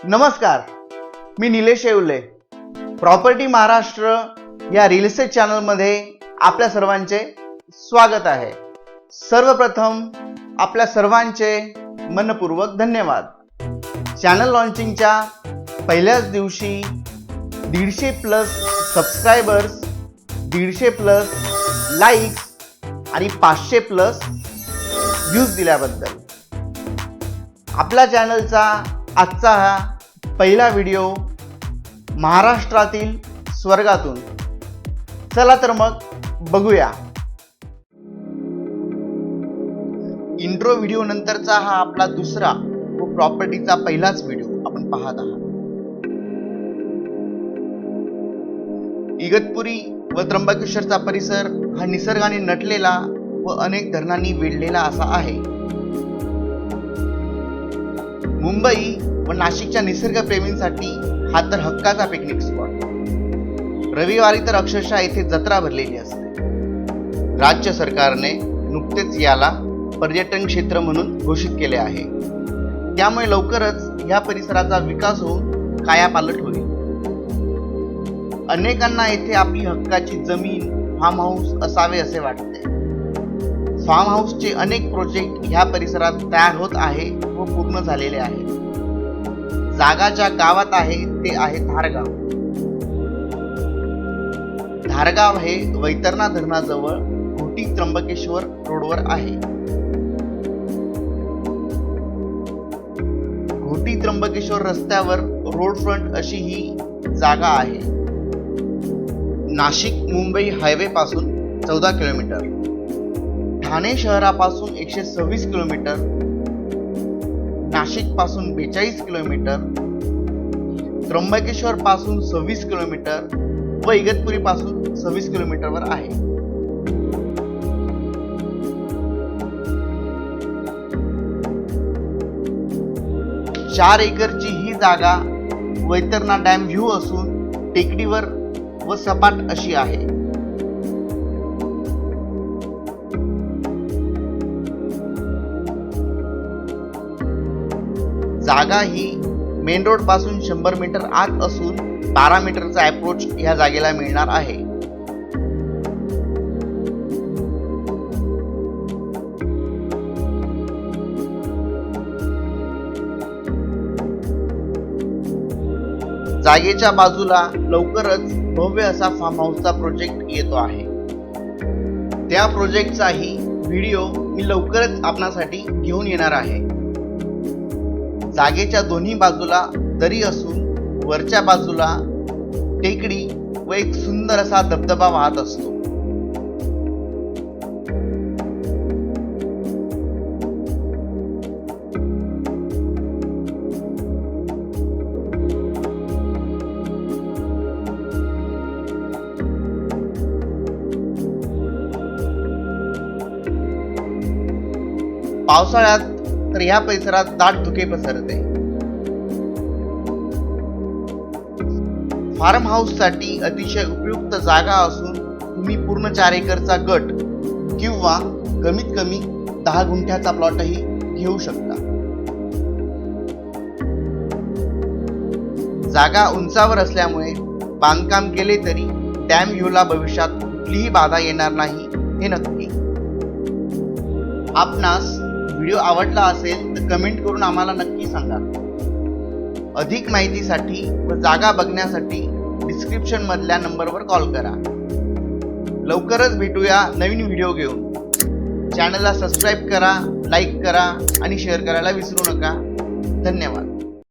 नमस्कार, मी निलेश येवले. प्रॉपर्टी महाराष्ट्र या real estate चॅनलमध्ये आपल्या सर्वांचे स्वागत आहे. सर्वप्रथम आपल्या सर्वांचे मनपूर्वक धन्यवाद. चॅनल लॉन्चिंगच्या पहिल्याच दिवशी 150+ सबस्क्रायबर्स, 150+ लाईक्स आणि 500+ व्ह्यूज दिल्याबद्दल आपल्या चॅनलचा आजचा हा पहिला व्हिडिओ महाराष्ट्रातील स्वर्गातून. चला तर मग बघूया. इंट्रो व्हिडिओ नंतरचा हा आपला दुसरा व प्रॉपर्टीचा पहिलाच व्हिडिओ आपण पाहत आहात. इगतपुरी व त्र्यंबकेश्वरचा परिसर हा निसर्गाने नटलेला व अनेक धरणांनी वेढलेला असा आहे. मुंबई व नाशिकच्या निसर्गप्रेमींसाठी हा तर हक्काचा पिकनिक स्पॉट. रविवारी तर अक्षरशः येथे जत्रा भरलेली असते. राज्य सरकारने नुकतेच याला पर्यटन क्षेत्र म्हणून घोषित केले आहे. त्यामुळे लवकरच या परिसराचा विकास होऊन कायापालट होईल. अनेकांना येथे आपली हक्काची जमीन, फार्म हाऊस असावे असे वाटते. फार्म हाऊसचे अनेक प्रोजेक्ट ह्या परिसरात तयार होत आहे व पूर्ण झालेले आहेत. जागा ज्या गावात आहे ते आहे धारगाव. धारगाव हे वैतरणा धरणाजवळ घोटी त्र्यंबकेश्वर रोडवर आहे. घोटी त्र्यंबकेश्वर रस्त्यावर रोड फ्रंट अशी ही जागा आहे. नाशिक मुंबई हायवे पासून 14 किलोमीटर, ठाणे शहरापासून 126 किलोमीटर, नाशिक पासून 42 किलोमीटर, त्र्यंबकेश्वर पासून 26 किलोमीटर व इगतपुरी पासून 26 किलोमीटरवर आहे. चार एकरची ही जागा वैतरणा डॅम व्ह्यू असून टेकडीवर व सपाट अशी आहे. जागा ही मेन रोड पासून 100 मीटर आत असून 12 मीटरचा अप्रोच या जागेला मिळणार आहे. जागेच्या बाजूला लवकरच भव्य असा फार्म हाऊसचा प्रोजेक्ट येतो आहे. त्या प्रोजेक्टचाही व्हिडिओ मी लवकरच आपणासाठी घेऊन येणार आहे. जागेच्या दोन्ही बाजूला दरी असून वरच्या बाजूला टेकडी व एक सुंदर असा धबधबा वाहत असतो. पावसाळ्यात तर ह्या परिसरात दाट धुके पसरते. फार्म हाऊस साठी अतिशय उपयुक्त जागा असून तुम्ही पूर्ण 4 एकरचा गट किंवा कमीत कमी 10 गुंठ्याचा प्लॉटही घेऊ शकता. जागा उंचावर असल्यामुळे बांधकाम केले तरी डॅम व्ह्यूला भविष्यात कुठलीही बाधा येणार नाही हे नक्की. आपणास व्हिडिओ आवडला असेल तर कमेंट करून आम्हाला नक्की सांगा. अधिक माहितीसाठी व जागा बघण्यासाठी डिस्क्रिप्शन मधल्या नंबरवर कॉल करा. लवकरच भेटूया नवीन व्हिडिओ घेऊन. चॅनलला सबस्क्राईब करा, लाईक करा आणि शेअर करायला विसरू नका. धन्यवाद.